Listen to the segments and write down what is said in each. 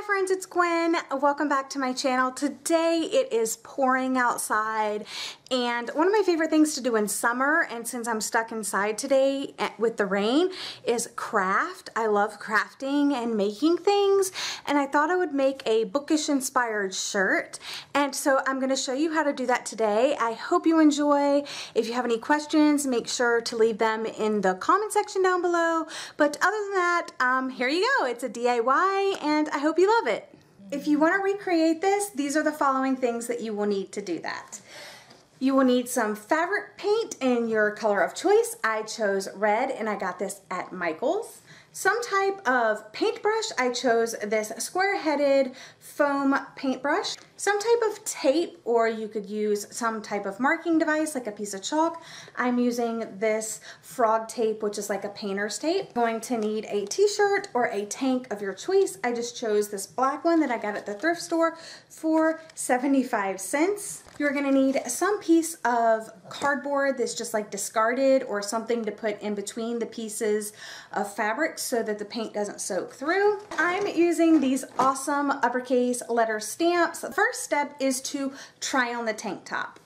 friends, it's Gwen. Welcome back to my channel. Today it is pouring outside, and one of my favorite things to do in summer, and since I'm stuck inside today with the rain, is craft. I love crafting and making things, and I thought I would make a bookish inspired shirt, and so I'm going to show you how to do that today. I hope you enjoy. If you have any questions, make sure to leave them in the comment section down below. But other than that, here you go. It's a DIY, and I hope you love it. If you want to recreate this, these are the following things that you will need to do that. You will need some fabric paint in your color of choice. I chose red, and I got this at Michael's. Some type of paintbrush. I chose this square-headed foam paintbrush. Some type of tape, or you could use some type of marking device like a piece of chalk. I'm using this frog tape, which is like a painter's tape. Going to need a t-shirt or a tank of your choice. I just chose this black one that I got at the thrift store for 75 cents. You're gonna need some piece of cardboard that's just like discarded, or something to put in between the pieces of fabric so that the paint doesn't soak through. I'm using these awesome uppercase letter stamps. The first step is to try on the tank top.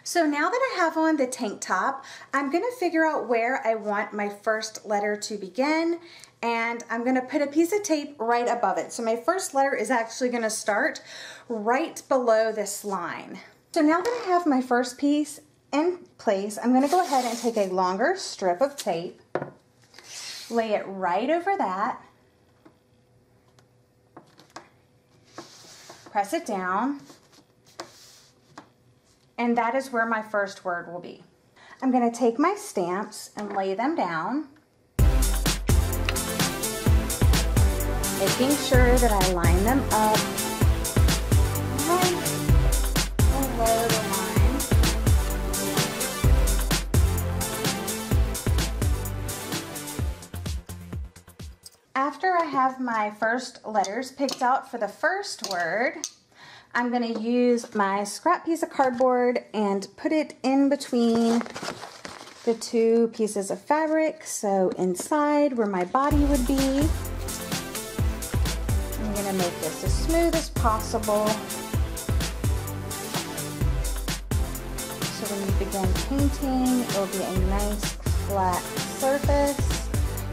So now that I have on the tank top, I'm gonna figure out where I want my first letter to begin, and I'm gonna put a piece of tape right above it. So my first letter is actually gonna start right below this line. So now that I have my first piece in place, I'm gonna go ahead and take a longer strip of tape, lay it right over that, press it down, and that is where my first word will be. I'm going to take my stamps and lay them down, making sure that I line them up right below the line. After I have my first letters picked out for the first word, I'm going to use my scrap piece of cardboard and put it in between the two pieces of fabric, so inside where my body would be. I'm going to make this as smooth as possible, so when you begin painting, it will be a nice flat surface.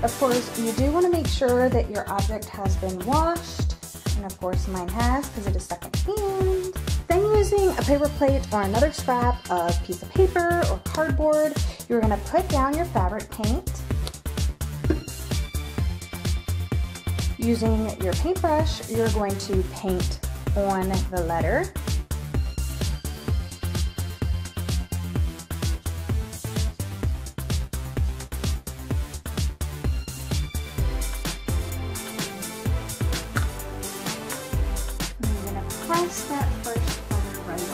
Of course, you do want to make sure that your object has been washed. And of course mine has, because it is second-hand. Then using a paper plate or another scrap of piece of paper or cardboard, you're going to put down your fabric paint. Using your paintbrush, you're going to paint on the letter. Press that first letter right on.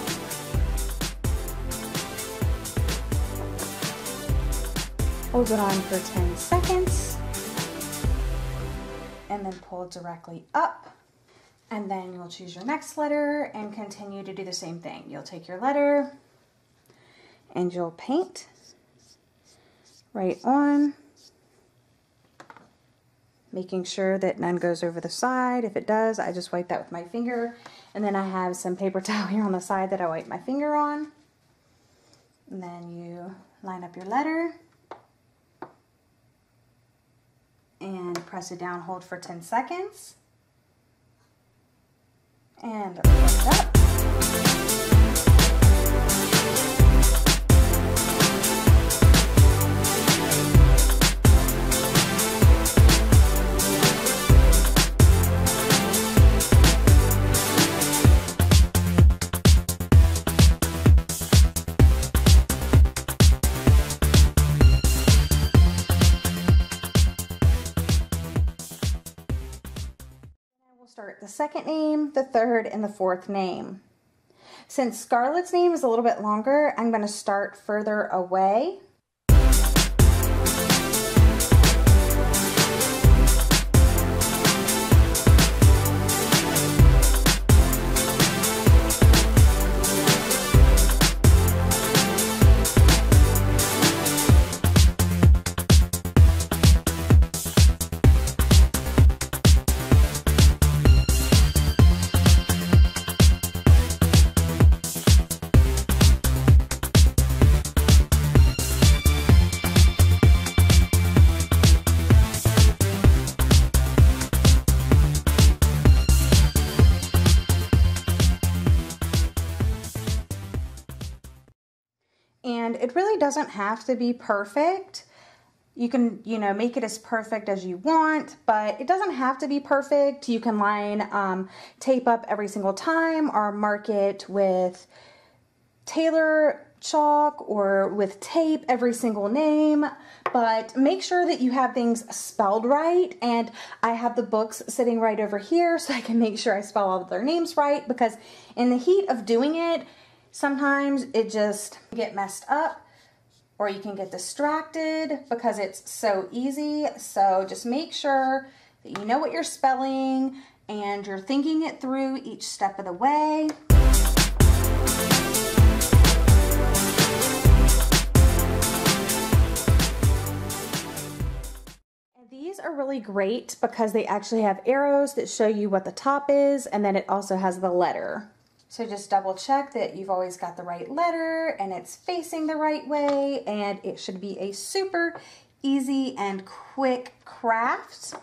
Hold it on for 10 seconds, and then pull directly up, and then you'll choose your next letter and continue to do the same thing. You'll take your letter and you'll paint right on, making sure that none goes over the side. If it does, I just wipe that with my finger. And then I have some paper towel here on the side that I wipe my finger on. And then you line up your letter and press it down, hold for 10 seconds. And lift up. Start the second name, the third, and the fourth name. Since Scarlett's name is a little bit longer, I'm going to start further away. it really doesn't have to be perfect. You can, you know, make it as perfect as you want, but it doesn't have to be perfect. You can line tape up every single time or mark it with Taylor chalk or with tape every single name, but make sure that you have things spelled right. And I have the books sitting right over here so I can make sure I spell all of their names right, because in the heat of doing it, sometimes it just get messed up or you can get distracted because it's so easy. So just make sure that you know what you're spelling and you're thinking it through each step of the way. These are really great because they actually have arrows that show you what the top is, and then it also has the letter. So just double check that you've always got the right letter and it's facing the right way, and it should be a super easy and quick craft.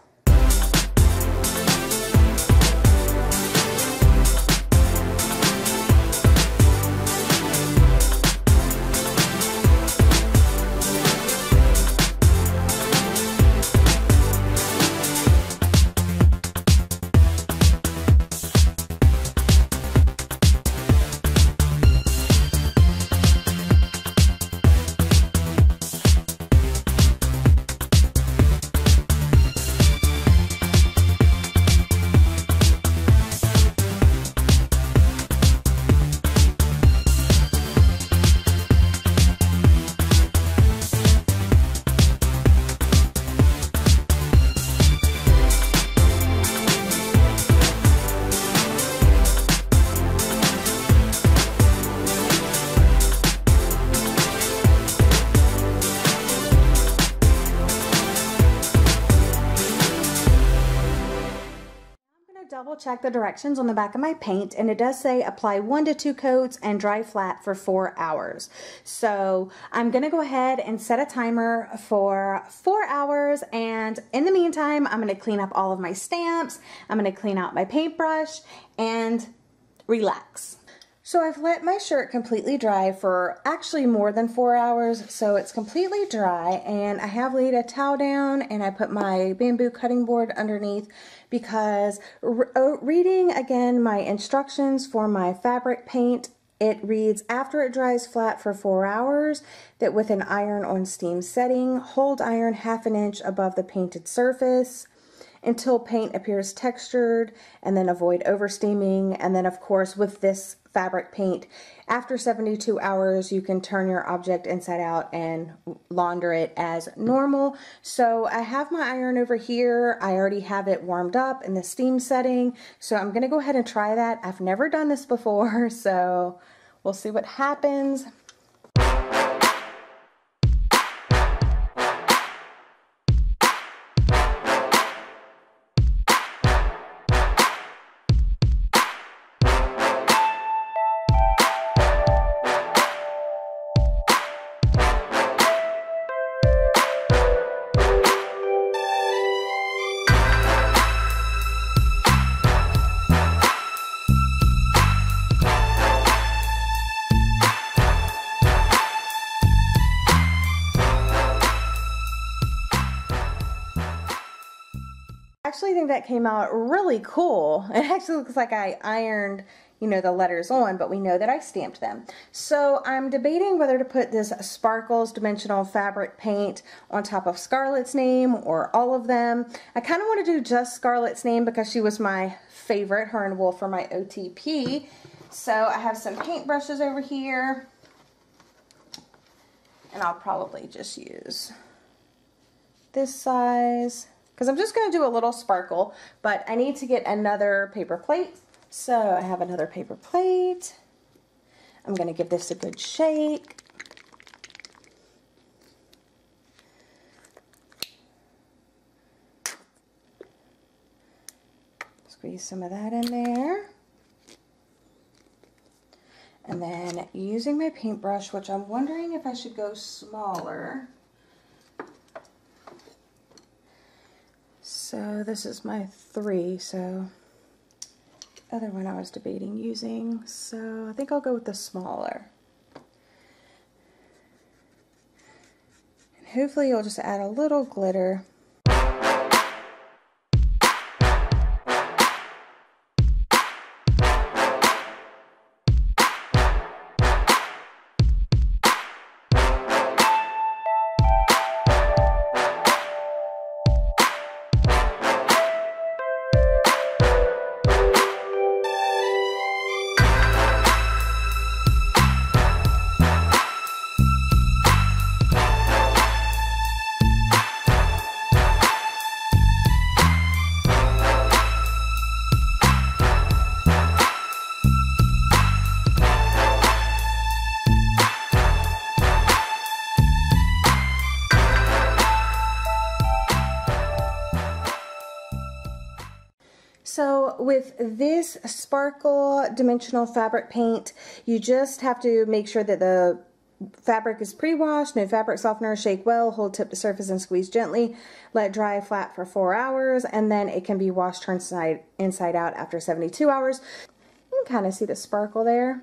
Double check the directions on the back of my paint, and it does say apply 1 to 2 coats and dry flat for 4 hours. So I'm gonna go ahead and set a timer for 4 hours, and in the meantime I'm gonna clean up all of my stamps, I'm gonna clean out my paintbrush and relax. So I've let my shirt completely dry for actually more than 4 hours, so it's completely dry, and I have laid a towel down and I put my bamboo cutting board underneath because reading again my instructions for my fabric paint, it reads after it dries flat for 4 hours that with an iron on steam setting, hold iron 1/2 inch above the painted surface until paint appears textured, and then avoid oversteaming. And then of course with this fabric paint, after 72 hours you can turn your object inside out and launder it as normal. So I have my iron over here. I already have it warmed up in the steam setting, so I'm gonna go ahead and try that. I've never done this before, so we'll see what happens. I actually think that came out really cool. It actually looks like I ironed, you know, the letters on, but we know that I stamped them. So I'm debating whether to put this Sparkles dimensional fabric paint on top of Scarlett's name or all of them. I kind of want to do just Scarlett's name because she was my favorite, her and Wolf for my OTP. So I have some paint brushes over here, and I'll probably just use this size, because I'm just going to do a little sparkle, but I need to get another paper plate. So I have another paper plate. I'm going to give this a good shake. Squeeze some of that in there. And then using my paintbrush, which I'm wondering if I should go smaller. So this is my 3, so other one I was debating using, so I think I'll go with the smaller. hopefully you'll just add a little glitter. So with this sparkle dimensional fabric paint, you just have to make sure that the fabric is pre-washed, no fabric softener, shake well, hold tip to surface and squeeze gently, let dry flat for 4 hours, and then it can be washed, turned inside out after 72 hours. You can kind of see the sparkle there.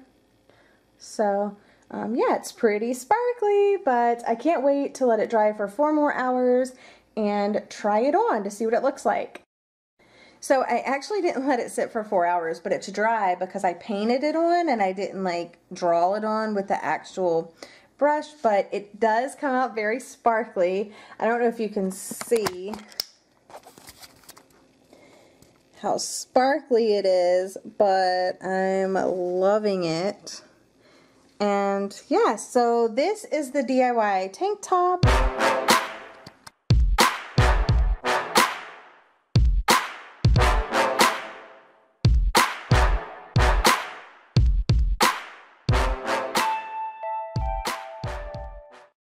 So yeah, it's pretty sparkly, but I can't wait to let it dry for 4 more hours and try it on to see what it looks like. So I actually didn't let it sit for 4 hours, but it's dry because I painted it on and I didn't like draw it on with the actual brush, but it does come out very sparkly. I don't know if you can see how sparkly it is, but I'm loving it. And yeah, so this is the DIY tank top.